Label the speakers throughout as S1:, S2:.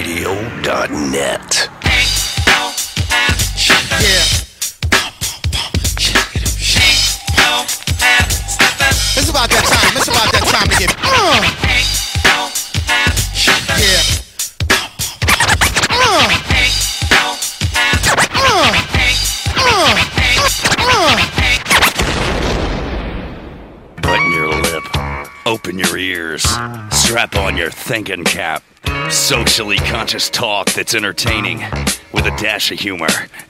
S1: HomeScaleRadio.net.
S2: It's about that time. It's about that time to get.
S1: Button your lip. Open your ears. Strap on your thinking cap. Socially conscious talk that's entertaining with a dash of humor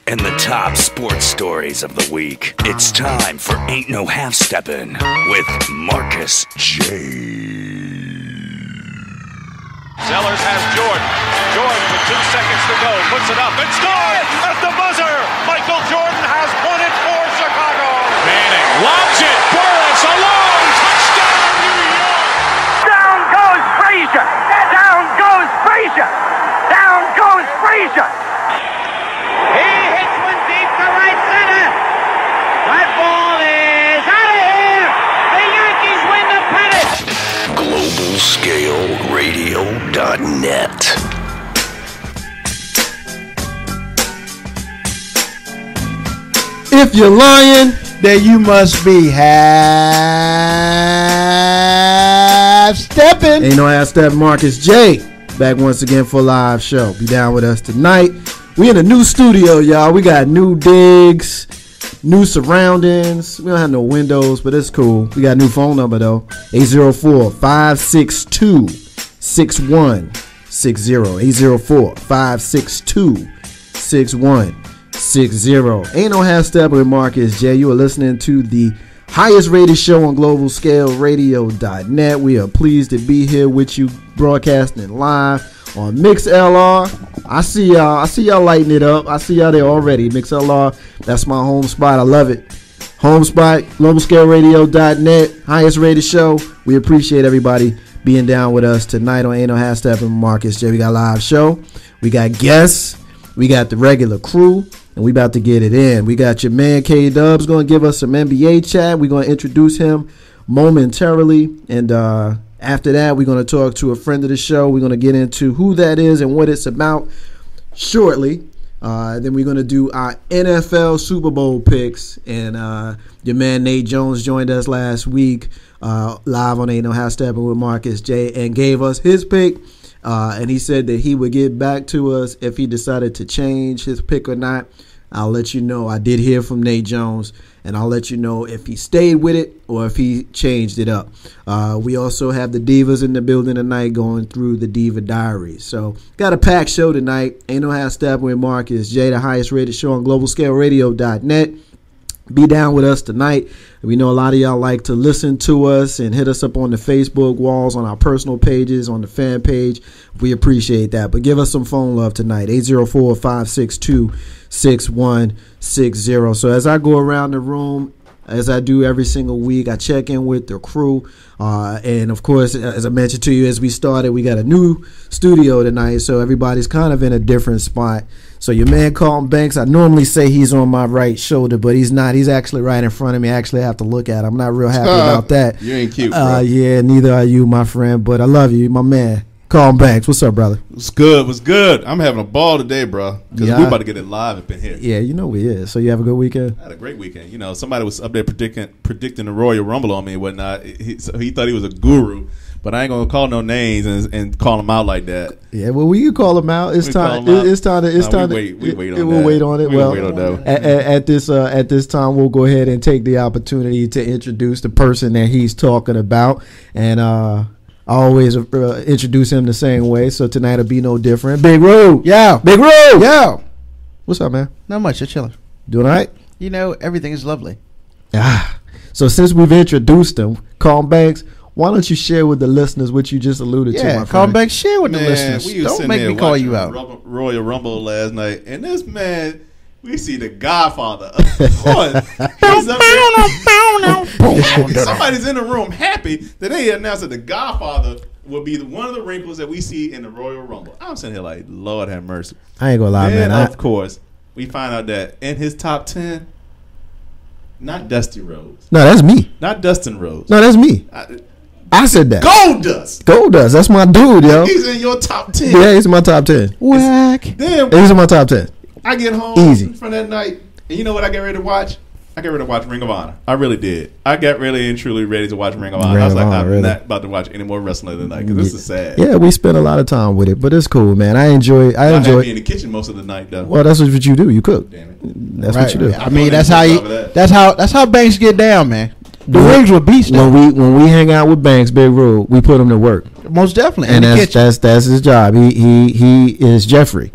S1: and the top sports stories of the week. It's time for Ain't No Half Steppin' with Marcus J.
S3: Sellers has Jordan. Jordan with 2 seconds to go. Puts it up and scores at the buzzer. Michael Jordan has won it for Chicago. Manning lobs it. Burris alone. Touchdown, New York.
S4: Down goes Frazier. Down goes Frazier. Down goes Frazier. He hits one deep to right center. That ball is out of here. The Yankees win the pennant.
S1: GlobalScaleRadio.net.
S5: If you're lying, then you must be half stepping. Ain't no half step. Marcus J. Back once again for a live show. Be down with us tonight. We in a new studio, y'all. We got new digs, new surroundings. We don't have no windows, but it's cool. We got a new phone number though. 804-562-6160. 804-562-6160. Ain't no half step with Marcus J. You are listening to the highest rated show on GlobalScaleRadio.net. We are pleased to be here with you, broadcasting live on MixLR. I see y'all lighting it up. I see y'all there already. MixLR, that's my home spot. I love it. Home spot, GlobalScaleRadio.net, highest rated show. We appreciate everybody being down with us tonight on Ain't No Half Step and Marcus J. We got a live show. We got guests. We got the regular crew. And we about to get it in. We got your man Kdub's going to give us some NBA chat. We're going to introduce him momentarily. And after that, we're going to talk to a friend of the show. We're going to get into who that is and what it's about shortly. Then we're going to do our NFL Super Bowl picks. And your man Nate Jones joined us last week live on Ain't No Half Steppin' with Marcus J. and gave us his pick. And he said that he would get back to us if he decided to change his pick or not. I'll let you know. I did hear from Nate Jones, and I'll let you know if he stayed with it or if he changed it up. We also have the Divas in the building tonight going through the Diva Diaries. So got a packed show tonight. Ain't no half stepping with Marcus J, the highest rated show on GlobalScaleRadio.net. Be down with us tonight. We know a lot of y'all like to listen to us and hit us up on the Facebook walls, on our personal pages, on the fan page. We appreciate that. But give us some phone love tonight. 804-562-6160. So as I go around the room, as I do every single week, I check in with the crew. And, of course, as I mentioned to you as we started, we got a new studio tonight, so everybody's kind of in a different spot. So your man Carlton Banks, I normally say he's on my right shoulder, but he's not. He's actually right in front of me. I actually have to look at him. I'm not real happy about that.
S6: You ain't cute, bro.
S5: Yeah, neither are you, my friend, but I love you, my man. Carlton Banks, what's up, brother?
S6: What's good? What's good? I'm having a ball today, bro, because we're about to get it live up in here.
S5: Yeah, you know we is. So you have a good weekend?
S6: I had a great weekend. You know, somebody was up there predicting the Royal Rumble on me and whatnot. So he thought he was a guru. But I ain't gonna call no names and call them out like that.
S5: Yeah, well, we can call them out. It's time. It's time. We wait on that. We'll wait on it. Well, at this time, we'll go ahead and take the opportunity to introduce the person that he's talking about, and I always introduce him the same way. So tonight will be no different. Big Roo, yeah. Big Roo, yeah. What's up, man?
S7: Not much. Just chilling.
S5: Doing all right?
S7: You know, everything is lovely.
S5: So since we've introduced him, Carlton Banks, why don't you share with the listeners what you just alluded to, my friend?
S7: Carlton Banks, share with the listeners. Don't make me call you out.
S6: Royal Rumble last night, and this man, we see the Godfather. Of course, he's up there. Somebody's in the room happy that they announced that the Godfather will be one of the wrinkles that we see in the Royal Rumble. I'm sitting here like, Lord have mercy.
S5: I ain't gonna lie, man.
S6: Of course, we find out that in his top 10, not Dusty Rhodes.
S5: No, that's me.
S6: Not Dustin Rhodes.
S5: No, that's me. I said that.
S6: Goldust.
S5: That's my dude, yo.
S6: He's in your top 10.
S5: Yeah, he's in my top 10.
S7: Whack.
S6: Damn.
S5: He's in my top 10.
S6: I get home
S5: Easy
S6: from that night, and you know what I get ready to watch? I got ready to watch Ring of Honor. I really did. I got really and truly ready to watch Ring of Honor. I was like, I'm not about to watch any more wrestling tonight because this is sad.
S5: Yeah, we spent a lot of time with it, but it's cool, man. I enjoy.
S6: I enjoy being in the kitchen most of the night, though.
S5: Well, that's what you do. You cook.
S6: Damn it.
S5: That's what you do.
S7: I mean, that's how Banks get down, man. The rings were beast.
S5: When we hang out with Banks, Big Rule, we put him to work.
S7: Most definitely,
S5: and that's his job. He is Jeffrey.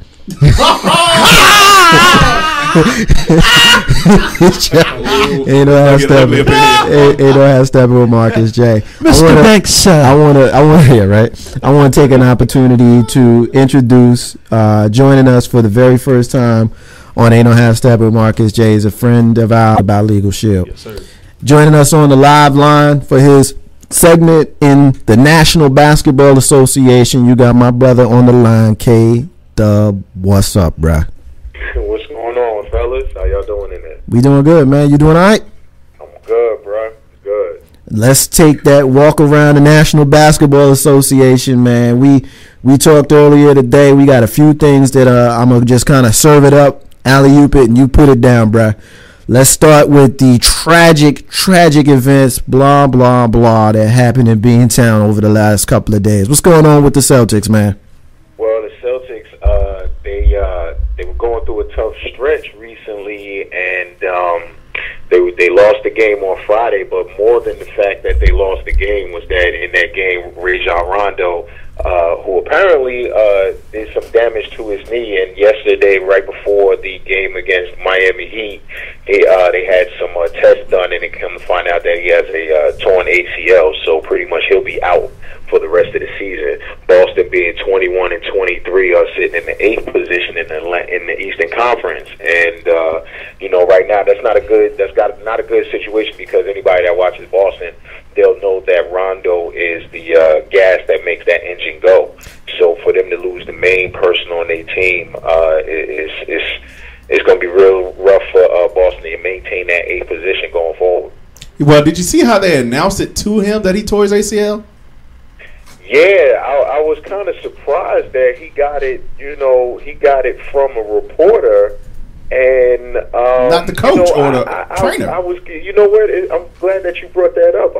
S5: Ain't no half stepping with Marcus J.
S7: Mr. Banks.
S5: I want to take an opportunity to introduce joining us for the very first time on Ain't No Half Stepping with Marcus J is a friend of ours about Legal Shield.
S6: Yes, sir.
S5: Joining us on the live line for his segment in the National Basketball Association. You got my brother on the line, Kdub. What's up, bruh?
S8: What's going on, fellas? How y'all doing in there?
S5: We doing good, man. You doing all right?
S8: I'm good, bro. Good.
S5: Let's take that walk around the National Basketball Association, man. We talked earlier today. We got a few things that I'm going to just kind of serve it up, alley-oop it, and you put it down, bruh. Let's start with the tragic events, blah, blah, blah, that happened in Beantown over the last couple of days. What's going on with the Celtics, man?
S8: Well, the Celtics, they were going through a tough stretch recently, and they lost the game on Friday. But more than the fact that they lost the game was that in that game, Rajon Rondo, who apparently did some damage to his knee, and yesterday, right before the game against Miami Heat, they had some tests done, and it come to find out that he has a torn ACL. So pretty much he'll be out for the rest of the season. Boston being 21-23 are sitting in the 8th position in the Eastern Conference, and right now that's not a good situation because anybody that watches Boston, they'll know that Rondo is the gas that makes that engine go. So for them to lose the main person on their team it's going to be real rough for Boston to maintain that 8th position going forward.
S6: Well, did you see how they announced it to him that he tore his ACL?
S8: Yeah, I was kind of surprised that he got it. He got it from a reporter, and
S6: not the coach or the trainer.
S8: I was, I'm glad that you brought that up.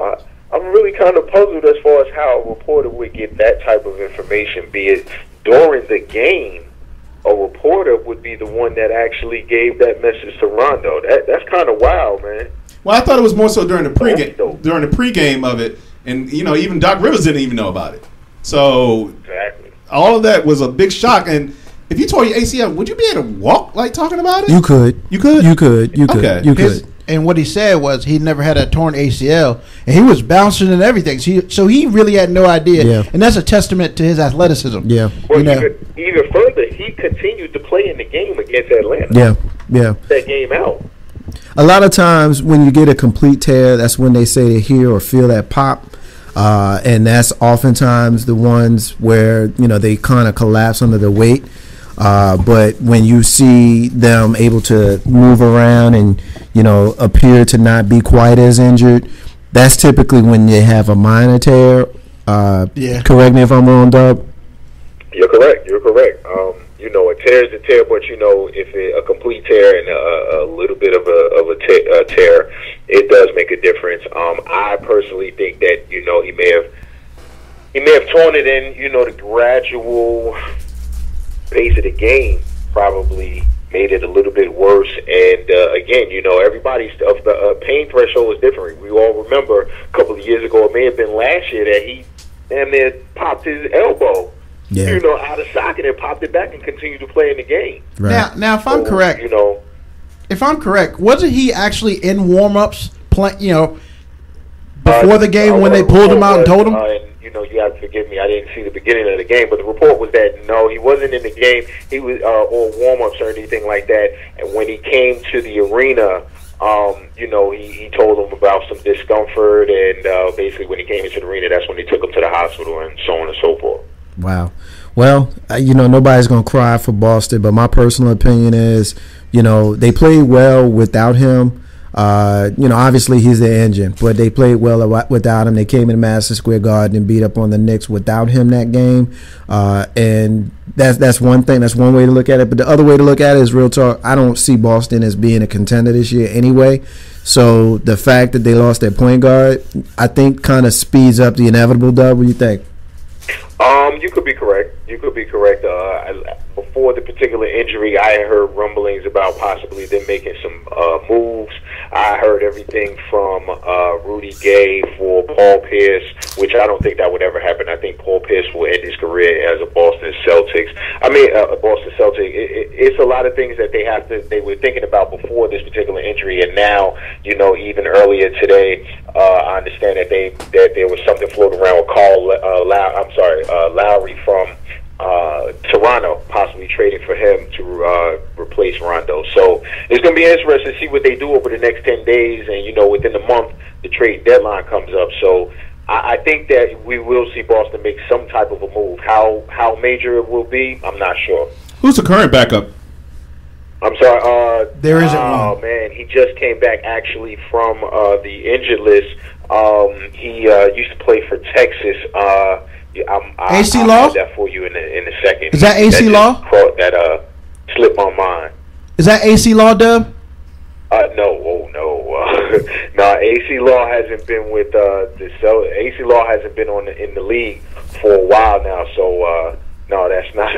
S8: I'm really kind of puzzled as far as how a reporter would get that type of information. Be it during the game, a reporter would be the one that actually gave that message to Rondo. That's kind of wild, man.
S6: Well, I thought it was more so during the pregame of it. And, even Doc Rivers didn't even know about it. So,
S8: exactly.
S6: All of that was a big shock. And if you tore your ACL, would you be able to walk like talking about it?
S5: You could.
S6: Okay.
S5: You could.
S7: And what he said was he never had a torn ACL, and he was bouncing and everything. So he really had no idea.
S5: Yeah.
S7: And that's a testament to his athleticism.
S5: Yeah.
S8: Well, even further, he continued to play in the game against Atlanta.
S5: Yeah.
S8: That game out.
S5: A lot of times when you get a complete tear, that's when they say they hear or feel that pop. And that's oftentimes the ones where, they kind of collapse under the weight. But when you see them able to move around and, appear to not be quite as injured, that's typically when they have a minor tear. Correct me if I'm wrong, Dub.
S8: You're correct. A tear is a tear, but if a complete tear and a little bit of a tear, it does make a difference. I personally think that he may have torn it in. The gradual pace of the game probably made it a little bit worse. And again, everybody's the pain threshold is different. We all remember a couple of years ago, it may have been last year, that he damn near popped his elbow.
S5: Yeah.
S8: Out of socket and popped it back and continued to play in the game.
S5: Right.
S7: Now, if I'm correct, wasn't he actually in warm-ups before the game when they pulled him out and told him?
S8: You have to forgive me. I didn't see the beginning of the game, but the report was that no, he wasn't in the game. He was or warm-ups or anything like that. And when he came to the arena, he told them about some discomfort, and basically when he came into the arena, that's when they took him to the hospital and so on and so forth.
S5: Wow. Well, nobody's going to cry for Boston, but my personal opinion is, they played well without him. Obviously he's the engine, but they played well without him. They came in Madison Square Garden and beat up on the Knicks without him that game, and that's one thing. That's one way to look at it. But the other way to look at it is real talk. I don't see Boston as being a contender this year anyway. So the fact that they lost their point guard, I think, kind of speeds up the inevitable. Dub, what do you think?
S8: You could be correct. Before the particular injury, I heard rumblings about possibly them making some moves. I heard everything from Rudy Gay for Paul Pierce, which I don't think that would ever happen. I think Paul Pierce will end his career as a Boston Celtic. It's a lot of things that they were thinking about before this particular injury, and now, even earlier today, I understand that there was something floating around with Lowry from Toronto, possibly trading for him to replace Rondo. So it's going to be interesting to see what they do over the next 10 days. And, within the month, the trade deadline comes up. So I think that we will see Boston make some type of a move. How major it will be, I'm not sure.
S6: Who's the current backup?
S8: I'm sorry.
S7: There isn't one.
S8: Oh, man. He just came back, actually, from the injured list. He used to play for Texas.
S7: AC Law?
S8: I'll have that for you in a second.
S7: Is that AC Law?
S8: That slipped my mind.
S7: Is that AC Law, Dub?
S8: No. No, AC Law hasn't been with AC Law hasn't been in the league for a while now. So no, that's not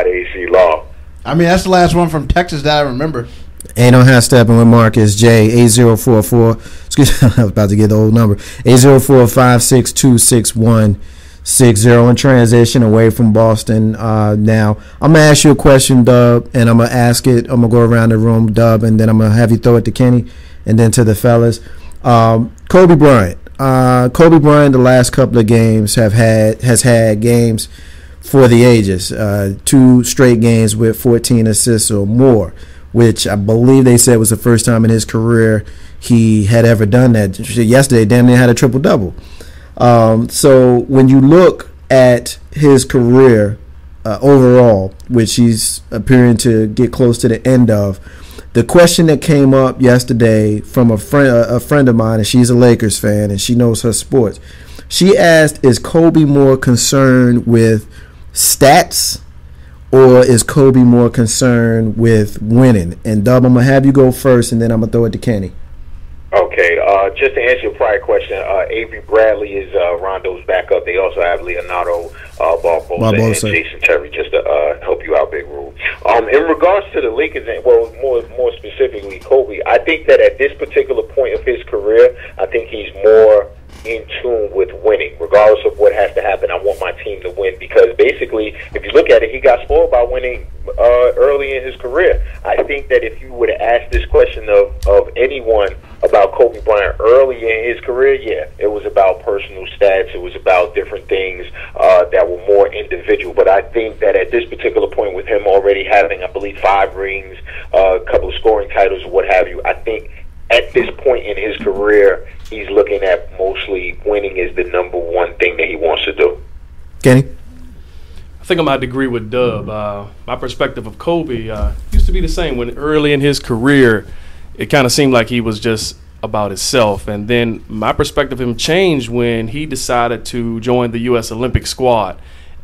S8: AC Law.
S7: I mean, that's the last one from Texas that I remember.
S5: Ain't no half stepping with Marcus J. 8044. Excuse me, I was about to get the old number. 804-562-6160 in transition away from Boston. Now, I'm going to ask you a question, Dub, and I'm going to ask it. I'm going to go around the room, Dub, and then I'm going to have you throw it to Kenny and then to the fellas. Kobe Bryant. Kobe Bryant, the last couple of games, has had games for the ages. 2 straight games with 14 assists or more, which I believe they said was the first time in his career he had ever done that. Yesterday, damn near had a triple-double. So when you look at his career overall, which he's appearing to get close to the end of, the question that came up yesterday from a friend of mine, and she's a Lakers fan, and she knows her sports. She asked, is Kobe more concerned with stats, or is Kobe more concerned with winning? And Dub, I'm going to have you go first, and then I'm going to throw it to Kenny.
S8: Okay, just to answer your prior question, Avery Bradley is Rondo's backup. They also have Leonardo Barbosa and Jason Terry, just to help you out, Big Rule. In regards to the Lakers, and more specifically Kobe, I think that at this particular point of his career, I think he's more in tune with winning. Regardless of what has to happen, I want my team to win, because basically, if you look at it, he got spoiled by winning early in his career. I think that if you would have asked this question of anyone about Kobe Bryant early in his career, yeah, it was about personal stats. It was about different things that were more individual. But I think that at this particular point, with him already having, I believe, 5 rings, a couple of scoring titles, what have you, I think at this point in his career, he's looking at mostly winning is the number one thing that he wants to do.
S5: Kenny?
S9: I think I'm going to agree with Dub. My perspective of Kobe used to be the same. When early in his career, it kind of seemed like he was just about himself. And then my perspective of him changed when he decided to join the U.S. Olympic squad.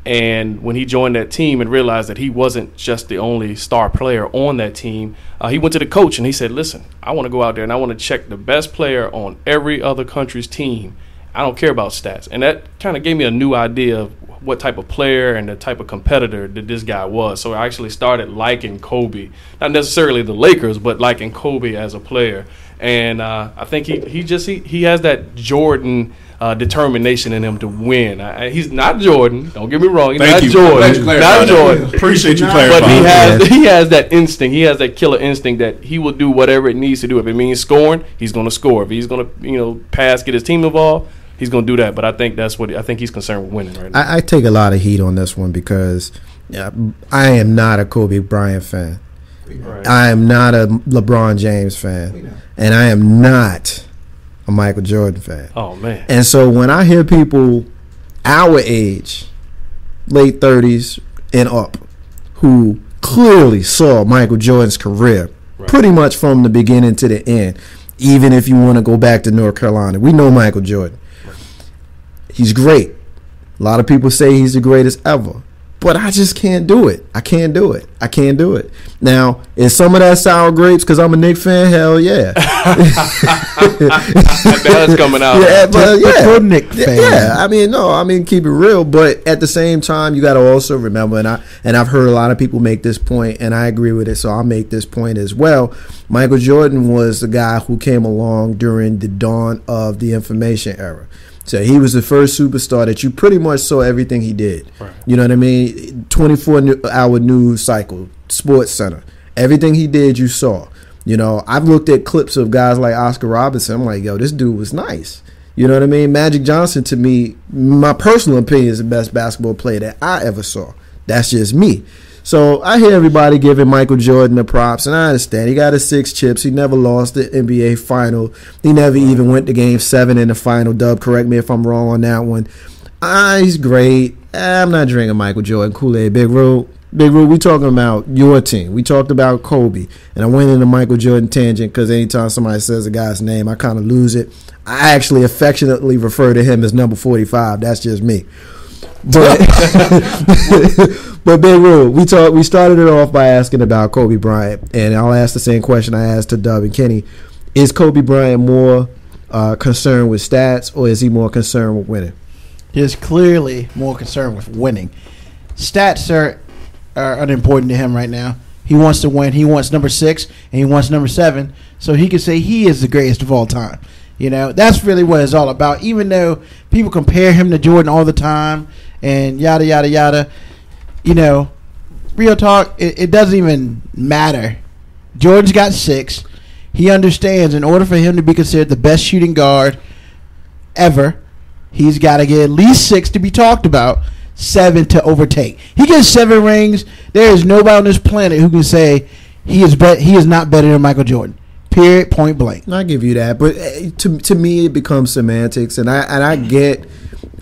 S9: And when he joined that team and realized that he wasn't just the only star player on that team, he went to the coach and he said, listen, I want to go out there and I want to check the best player on every other country's team. I don't care about stats. And that kind of gave me a new idea of what type of player and the type of competitor that this guy was. So I actually started liking Kobe, not necessarily the Lakers, but liking Kobe as a player. And I think he has that Jordan determination in him to win. He's not Jordan. Don't get me wrong. He's not Jordan. Not Jordan.
S6: Appreciate you clarifying.
S9: But he has that instinct. He has that killer instinct that he will do whatever it needs to do. If it means scoring, he's going to score. If he's going to pass, get his team involved, he's going to do that. But I think I think he's concerned with winning right now.
S5: I take a lot of heat on this one because I am not a Kobe Bryant fan. Right. I am not a LeBron James fan, and I am not a Michael Jordan fan.
S9: Oh, man.
S5: And so when I hear people our age, late 30s and up, who clearly saw Michael Jordan's career pretty much from the beginning to the end, even if you want to go back to North Carolina. We know Michael Jordan. He's great. A lot of people say he's the greatest ever. But I just can't do it. I can't do it. Now, is some of that sour grapes because I'm a Knicks fan? Hell yeah.
S9: That's coming out.
S5: Yeah, but yeah.
S7: Knick fan.
S5: Yeah, I mean, keep it real. But at the same time, you got to also remember, and I've heard a lot of people make this point, and I agree with it, so I'll make this point as well. Michael Jordan was the guy who came along during the dawn of the information era. So he was the first superstar that you pretty much saw everything he did. Right. You know what I mean? 24-hour news cycle, Sports Center. Everything he did, you saw. You know, I've looked at clips of guys like Oscar Robertson. I'm like, yo, this dude was nice. You know what I mean? Magic Johnson, to me, my personal opinion, is the best basketball player that I ever saw. That's just me. So I hear everybody giving Michael Jordan the props, and I understand. He got his 6 chips. He never lost the NBA final. He never even went to Game 7 in the final. Dub, correct me if I'm wrong on that one. He's great. I'm not drinking Michael Jordan Kool-Aid. Big Rule, we talking about your team. We talked about Kobe, and I went into Michael Jordan tangent because anytime somebody says a guy's name, I kind of lose it. I actually affectionately refer to him as number 45. That's just me. But but Big Rule, we started it off by asking about Kobe Bryant, and I'll ask the same question I asked to Dub and Kenny. Is Kobe Bryant more concerned with stats, or is he more concerned with winning?
S7: He's clearly more concerned with winning. Stats are unimportant to him right now. He wants to win. He wants number 6 and he wants number 7, so he can say he is the greatest of all time. You know, that's really what it's all about. Even though people compare him to Jordan all the time and yada, yada, yada, you know, real talk, it doesn't even matter. Jordan's got 6. He understands in order for him to be considered the best shooting guard ever, he's got to get at least 6 to be talked about, 7 to overtake. He gets 7 rings. There is nobody on this planet who can say he is not better than Michael Jordan. Period, point blank.
S5: I give you that, but to me it becomes semantics, and I get,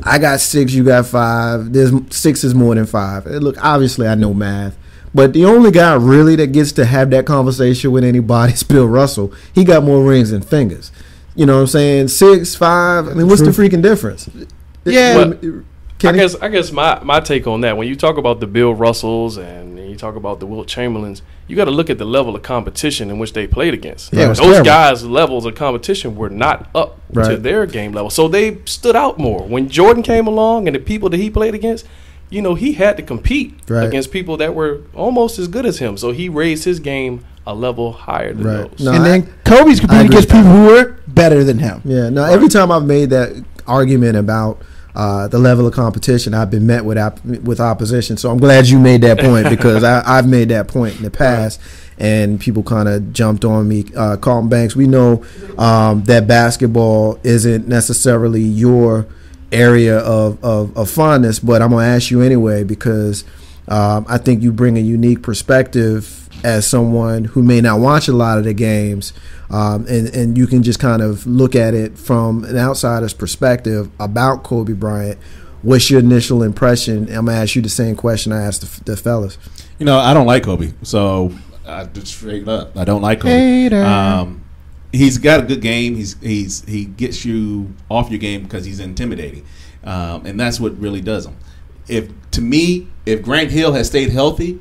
S5: I got 6, you got 5. There's 6 is more than 5. Look, obviously I know math, but the only guy really that gets to have that conversation with anybody is Bill Russell. He got more rings than fingers. You know what I'm saying? 6, 5. I mean, what's the freaking difference?
S7: Yeah.
S9: I guess my take on that, when you talk about the Bill Russells and you talk about the Wilt Chamberlains, you got to look at the level of competition in which they played against.
S7: Yeah,
S9: those guys' levels of competition were not up to their game level, so they stood out more. When Jordan came along and the people that he played against, you know, he had to compete against people that were almost as good as him, so he raised his game a level higher than those.
S5: No,
S7: and then Kobe's competing against people who were better than him.
S5: Yeah, no, every time I've made that argument about the level of competition, I've been met with opposition. So I'm glad you made that point, because I've made that point in the past, and people kind of jumped on me. Carlton Banks, we know that basketball isn't necessarily your area of fondness, but I'm going to ask you anyway, because I think you bring a unique perspective as someone who may not watch a lot of the games, and you can just kind of look at it from an outsider's perspective about Kobe Bryant. What's your initial impression? I'm going to ask you the same question I asked the fellas.
S6: You know, I don't like Kobe, so just straight up, I don't like Kobe.
S7: Hater.
S6: He's got a good game. He gets you off your game because he's intimidating, and that's what really does him. If Grant Hill had stayed healthy,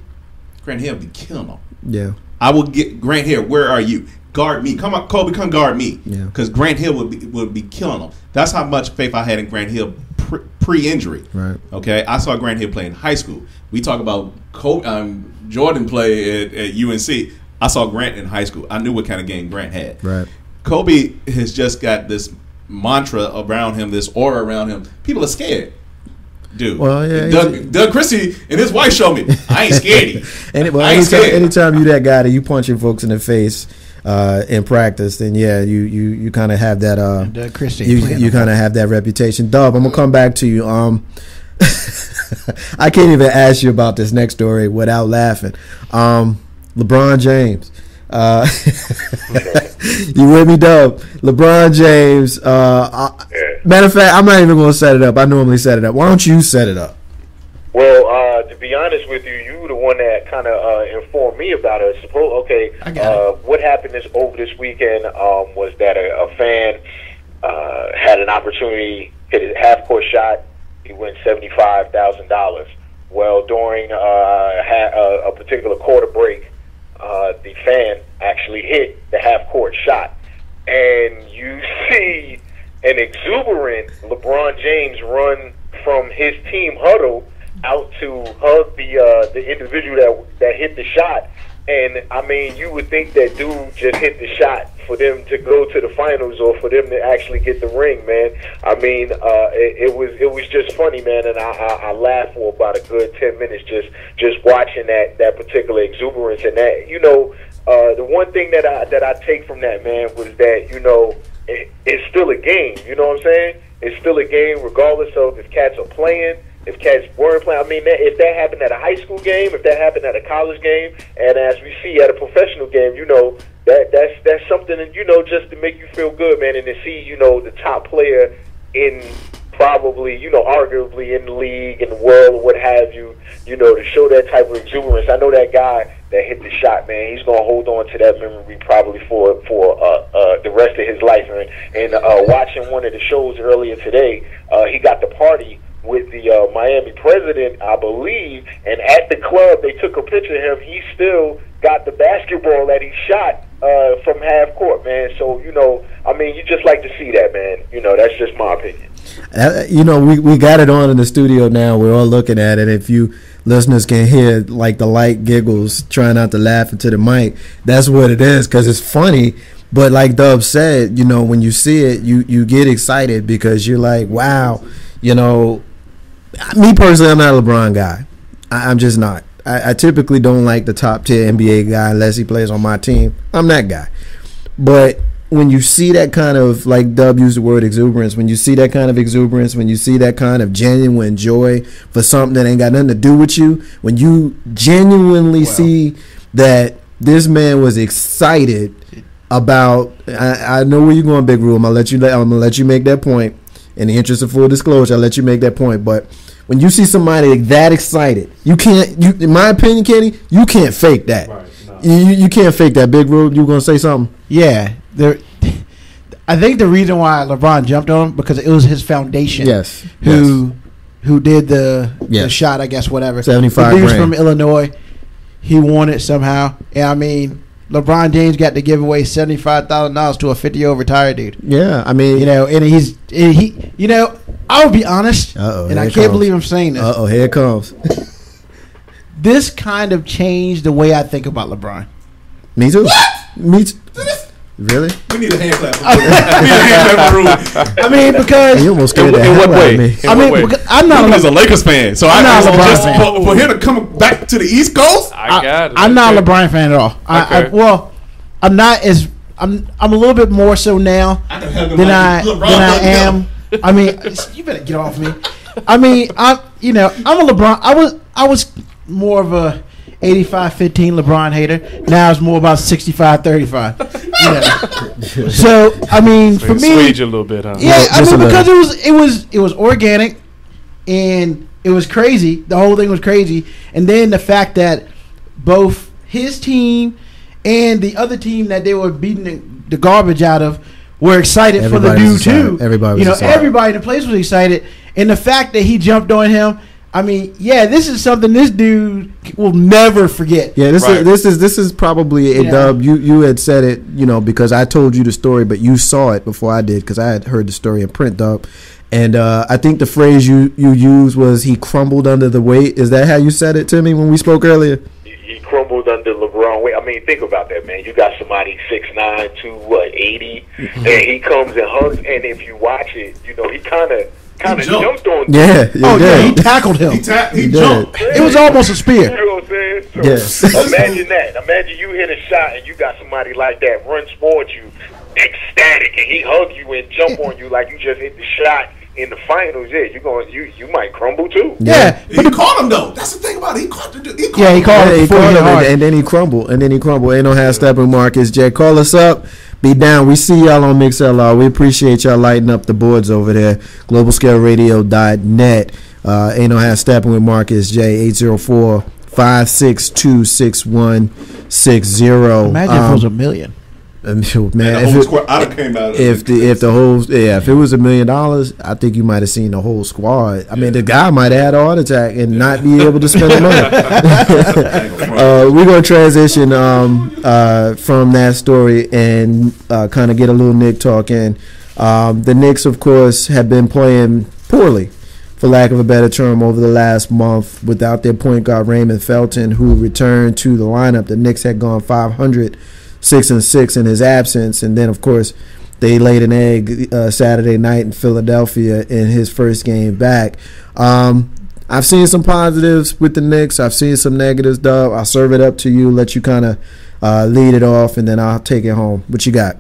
S6: Grant Hill would be killing him.
S5: Yeah, I
S6: will get Grant Hill. Where are you? Guard me. Come on, Kobe. Come guard me.
S5: Yeah,
S6: because Grant Hill would be killing him. That's how much faith I had in Grant Hill pre-injury.
S5: Right.
S6: Okay. I saw Grant Hill play in high school. We talk about Jordan play at UNC. I saw Grant in high school. I knew what kind of game Grant had.
S5: Right.
S6: Kobe has just got this mantra around him, this aura around him. People are scared. Dude,
S5: well, yeah,
S6: Doug Christie and his wife showed me. I ain't scared.
S5: Anytime you that guy that you punching folks in the face in practice, then yeah, you kind of have that.
S7: Doug Christie,
S5: you kind of have that reputation. Dub, I'm gonna come back to you. I can't even ask you about this next story without laughing. LeBron James. You with me, Dub? LeBron James. Matter of fact, I'm not even going to set it up. I normally set it up. Why don't you set it up?
S8: Well, to be honest with you, you were the one that kind of informed me about it. What happened over this weekend was that a fan had an opportunity, hit a half-court shot. He went $75,000. Well, during a particular quarter break, the fan actually hit the half-court shot. And you see an exuberant LeBron James run from his team huddle out to hug the individual that hit the shot. And I mean, you would think that dude just hit the shot for them to go to the finals or for them to actually get the ring, man. I mean, it was just funny, man, and I laughed for about a good 10 minutes just watching that particular exuberance. And that, the one thing that I take from that, man, was that it's still a game. You know what I'm saying? It's still a game, regardless of if cats are playing. If cats weren't playing, I mean, if that happened at a high school game, if that happened at a college game, and as we see at a professional game, that's something that, just to make you feel good, man, and to see, the top player in probably, arguably in the league, in the world, or what have you, to show that type of exuberance. I know that guy that hit the shot, man, he's going to hold on to that memory probably for the rest of his life. And watching one of the shows earlier today, he got the party with the Miami president, I believe, and at the club they took a picture of him. He still got the basketball that he shot from half court, man. So, I mean, you just like to see that, man. That's just my opinion.
S5: We got it on in the studio now. We're all looking at it. If you listeners can hear like the light giggles, trying not to laugh into the mic, that's what it is, because it's funny. But like Dub said, when you see it, you get excited because you're like, wow, me personally, I'm not a LeBron guy. I'm just not. I typically don't like the top tier NBA guy unless he plays on my team. I'm that guy. But when you see that kind of, like Dub used the word exuberance, when you see that kind of exuberance, when you see that kind of genuine joy for something that ain't got nothing to do with you, when you genuinely see that this man was excited about, I know where you're going, Big Roo. I'm gonna let you make that point. In the interest of full disclosure, I'll let you make that point. But when you see somebody that excited, in my opinion, Kenny, you can't fake that. Right, no. You can't fake that. Big Roo, you gonna say something?
S7: Yeah, I think the reason why LeBron jumped on him because it was his foundation.
S5: Yes.
S7: Who did the shot? I guess whatever.
S5: 75
S7: He was
S5: grand.
S7: from Illinois. He won it somehow. And I mean, LeBron James got to give away $75,000 to a 50-year-old retired dude.
S5: Yeah, I mean,
S7: and I'll be honest, and I can't believe I'm saying this.
S5: Here it comes.
S7: This kind of changed the way I think about LeBron.
S5: Me too. Me too. Really?
S6: We need a hand clap.
S7: I mean, because
S5: you almost scared
S9: in what way?
S7: Because I'm not
S6: a Lakers fan, so
S7: I'm not a LeBron fan.
S6: For him to come back to the East Coast,
S7: I'm not a LeBron fan at all. I'm not as I'm a little bit more so now than I am. I mean, you better get off me. I mean, I'm a LeBron. I was more of a 85-15 LeBron hater. Now it's more about 65-35. So I mean, for me,
S9: swayed you a little bit, huh?
S7: Yeah, I mean, because it was organic and it was crazy. The whole thing was crazy, and then the fact that both his team and the other team that they were beating the garbage out of were excited for the dude too.
S5: Everybody was excited.
S7: Everybody in the place was excited, and the fact that he jumped on him. I mean, yeah, this is something this dude will never forget.
S5: Yeah, this is probably a dub. You had said it, because I told you the story, but you saw it before I did because I had heard the story in print, Dub. And I think the phrase you used was he crumbled under the weight. Is that how you said it to me when we spoke earlier?
S8: He crumbled under LeBron weight. I mean, think about that, man. You got somebody 6'9", 80, and he comes and hugs. And if you watch it, he kind of jumped on him.
S5: Yeah,
S7: he tackled him.
S6: He jumped.
S7: It was almost a spear.
S8: You know what I'm saying? So imagine that. Imagine you hit a shot and you got somebody like that run towards you, ecstatic, and he hug you and jump on you like you just hit the shot in the finals. Yeah, you might crumble too.
S7: Yeah,
S6: but he caught him though. That's the thing about it. He caught him.
S5: He caught him, and then he crumbled. Ain't no half stepping, Marcus J. Call us up. Be down. We see y'all on MixLR. We appreciate y'all lighting up the boards over there. GlobalScaleRadio.net. Ain't No Half Steppin' with Marcus J. 804-562-6160.
S7: Imagine if it was a million.
S5: Man,
S6: the whole squad I'd have came out.
S5: if it was $1 million, I think you might have seen the whole squad. I mean, the guy might have had a heart attack and not be able to spend the money. We're gonna transition from that story and kind of get a little Knick talk in. The Knicks, of course, have been playing poorly, for lack of a better term, over the last month without their point guard Raymond Felton, who returned to the lineup. The Knicks had gone 500-6-6 in his absence, and then, of course, they laid an egg Saturday night in Philadelphia in his first game back. I've seen some positives with the Knicks. I've seen some negatives, Dub. I'll serve it up to you, let you kind of lead it off, and then I'll take it home. What you got?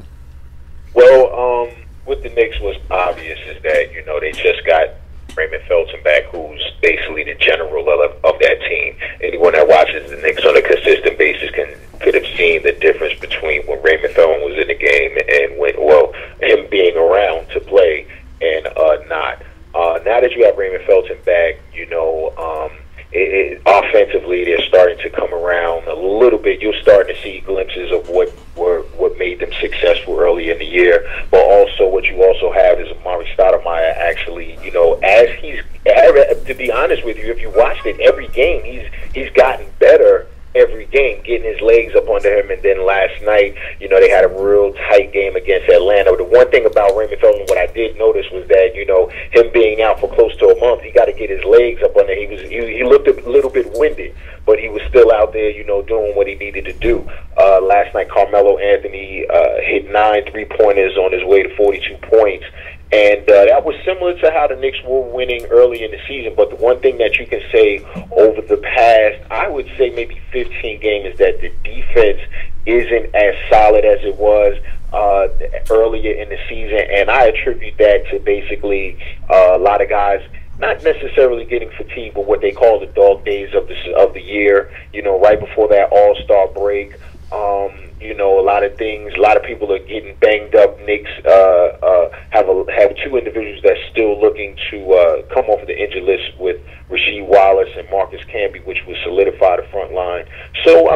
S8: Well, what the Knicks was obvious is that, they just got Raymond Felton back, who's basically the general of that team. Anyone that watches the Knicks on a consistent basis could have seen the difference between when Raymond Felton was in the game and him being around to play and not. Now that you have Raymond Felton back, offensively they're starting to come around a little bit. You're starting to see glimpses of what made them successful early in the year. But also what you also have is Amari Stoudemire actually, as to be honest with you, if you watched it every game, he's gotten better every game, getting his legs up under him. And then last night, they had a real tight game against Atlanta. The one thing about Raymond Felton, what I did notice was that, him being out for close to a month, he got to get his legs up under him. He looked a little bit winded, but he was still out there, doing what he needed to do. Last night, Carmelo Anthony hit 9 3-pointers on his way to 42 points. And that was similar to how the Knicks were winning early in the season. But the one thing that you can say over the past, I would say maybe 15 games, is that the defense isn't as solid as it was earlier in the season. And I attribute that to basically a lot of guys not necessarily getting fatigued, but what they call the dog days of the year, right before that All-Star break. A lot of people are getting banged up. Knicks have 2 individuals that's still looking to come off of the injured list with Rasheed Wallace and Marcus Camby, which would solidify the front line. So,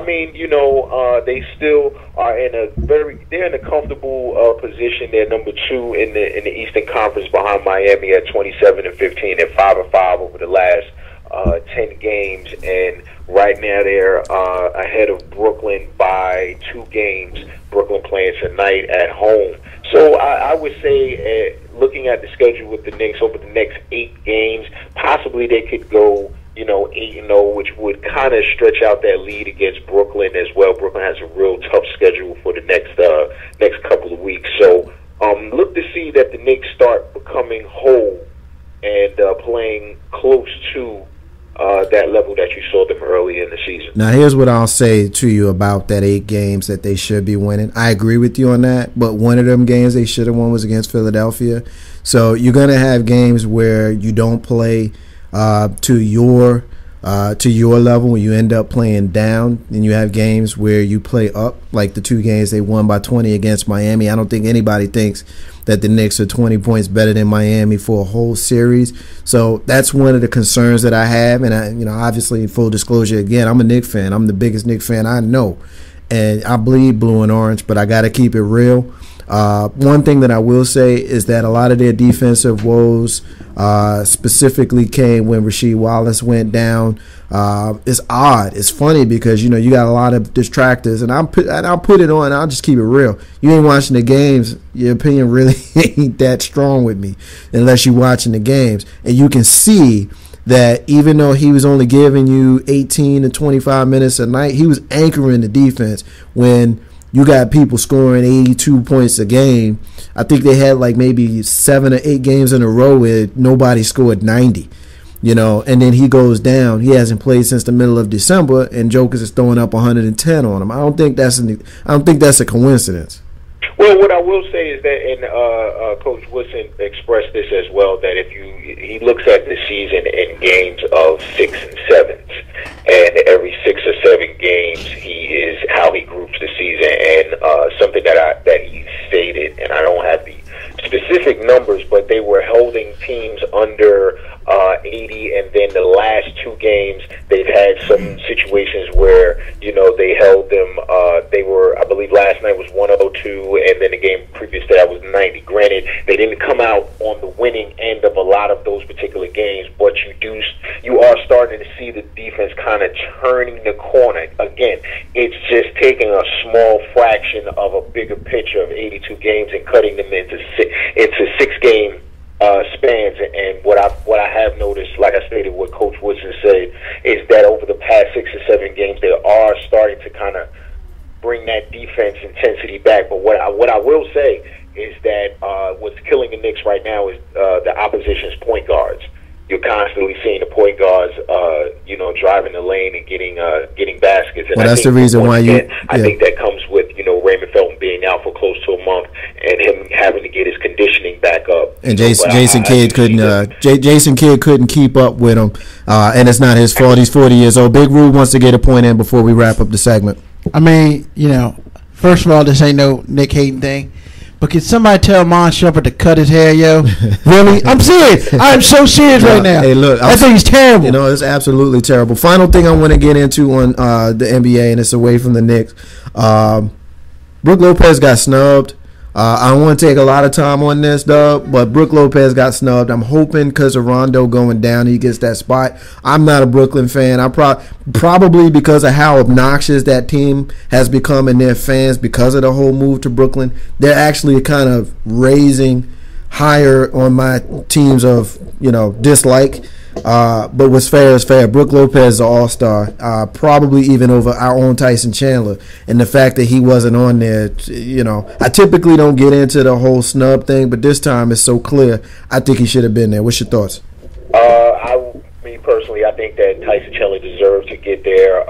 S8: they still are they're in a comfortable position. They're number 2 in the Eastern Conference behind Miami at 27-15 and 5-5 over the last 10 games, and right now they're ahead of Brooklyn by 2 games. Brooklyn playing tonight at home. So I would say, looking at the schedule with the Knicks over the next 8 games, possibly they could go 8-0, which would kind of stretch out that lead against Brooklyn as well. Brooklyn has a real tough schedule for the next couple of weeks. So look to see that the Knicks start becoming whole and playing close to that level that you saw them early in the season.
S5: Now, here's what I'll say to you about that 8 games that they should be winning. I agree with you on that, but one of them games they should have won was against Philadelphia. So you're going to have games where you don't play to your level, when you end up playing down, and you have games where you play up, like the 2 games they won by 20 against Miami. I don't think anybody thinks that the Knicks are 20 points better than Miami for a whole series. So that's one of the concerns that I have. And obviously, full disclosure, again, I'm a Knicks fan. I'm the biggest Knicks fan I know, and I bleed blue and orange, but I got to keep it real. One thing that I will say is that a lot of their defensive woes specifically came when Rasheed Wallace went down. It's odd. It's funny because, you got a lot of distractors, and I'll put it on. I'll just keep it real. You ain't watching the games. Your opinion really ain't that strong with me unless you're watching the games. And you can see that even though he was only giving you 18 to 25 minutes a night, he was anchoring the defense when you got people scoring 82 points a game. I think they had like maybe 7 or 8 games in a row where nobody scored 90, and then he goes down. He hasn't played since the middle of December, and Jokers is throwing up 110 on him. I don't think that's a coincidence.
S8: Well, what I will say is that, and Coach Woodson expressed this as well, that he looks at the season in games of 6 and 7s, and every 6 or 7 games how he groups the season, and something that he stated, and I don't have the specific numbers, but they were holding teams under 80 and where, they held them. They were, I believe last night was 102, and then the game previous to that was 90. Granted, they didn't come out on the winning end of a lot of those particular games, but you are starting to see the defense kind of turning the corner. Again, it's just taking a small fraction of a bigger picture of 82 games and cutting them into 6-game spans. And what I have noticed, like I stated, what Coach Woodson said, is that over the past 6 or 7 games, they are starting to kind of bring that defense intensity back. But what I will say is that what's killing the Knicks right now is the opposition's point guards. You're constantly seeing the point guards, driving the lane and getting baskets. And
S5: well, that's the reason why
S8: I think that comes with Raymond Felton being out for close to a month and him having to get his conditioning back up.
S5: And Jason Kidd couldn't keep up with him, and it's not his fault. He's 40 years old. Big Rube wants to get a point in before we wrap up the segment.
S7: I mean, first of all, this ain't no Nick hating thing. But can somebody tell Mon Shumpert to cut his hair, yo? Really? I'm serious. I'm so serious right now.
S5: Hey, look,
S7: that thing's terrible.
S5: It's absolutely terrible. Final thing I want to get into on the NBA, and it's away from the Knicks. Brook Lopez got snubbed. I don't want to take a lot of time on this, Dub, but Brook Lopez got snubbed. I'm hoping because of Rondo going down, he gets that spot. I'm not a Brooklyn fan. I'm probably because of how obnoxious that team has become in their fans because of the whole move to Brooklyn. They're actually kind of raising higher on my teams of dislike. But what's fair is fair. Brook Lopez is an all-star, probably even over our own Tyson Chandler. And the fact that he wasn't on there, I typically don't get into the whole snub thing, but this time it's so clear. I think he should have been there. What's your thoughts?
S8: Me personally, I think that Tyson Chandler deserved to get there.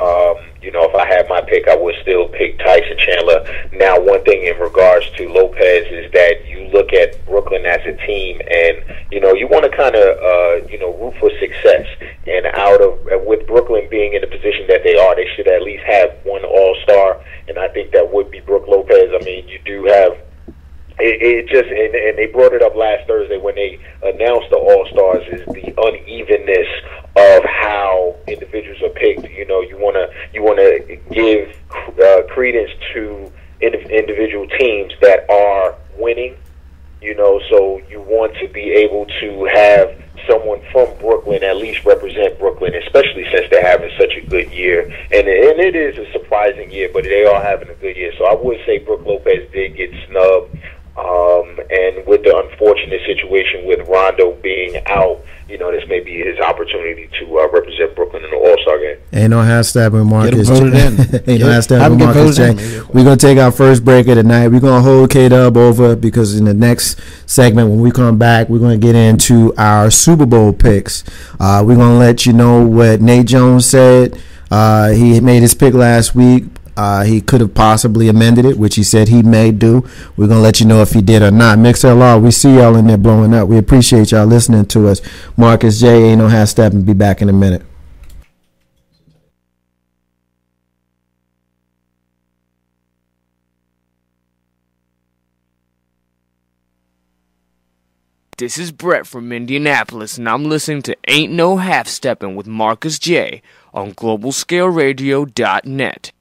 S8: If I had my pick, I would still pick Tyson Chandler. Now, one thing in regards to Lopez is that you look at Brooklyn as a team, and you want to kind of root for success. And with Brooklyn being in the position that they are, they should at least have one All-Star, and I think that would be Brook Lopez. I mean, you do have. And they brought it up last Thursday when they announced the All-Stars, is the unevenness of how individuals are picked. You want to give credence to individual teams that are winning. So you want to be able to have someone from Brooklyn at least represent Brooklyn, especially since they're having such a good year. And it is a surprising year, but they are having a good year. So I would say Brook Lopez did get snubbed. And with the unfortunate situation with Rondo being out, this may be his opportunity to represent Brooklyn in the All-Star game.
S5: Ain't no half-step with Marcus.
S7: Get him voted in.
S5: Ain't no half-step with Marcus J. We're going to take our first break of the night. We're going to hold Kdub over because in the next segment, when we come back, we're going to get into our Super Bowl picks. We're going to let you know what Nate Jones said. He made his pick last week. He could have possibly amended it, which he said he may do. We're going to let you know if he did or not. MixLR, we see y'all in there blowing up. We appreciate y'all listening to us. Marcus J. Ain't no half-step, and be back in a minute.
S10: This is Brett from Indianapolis, and I'm listening to Ain't No Half-Steppin' with Marcus J. on GlobalScaleRadio.net.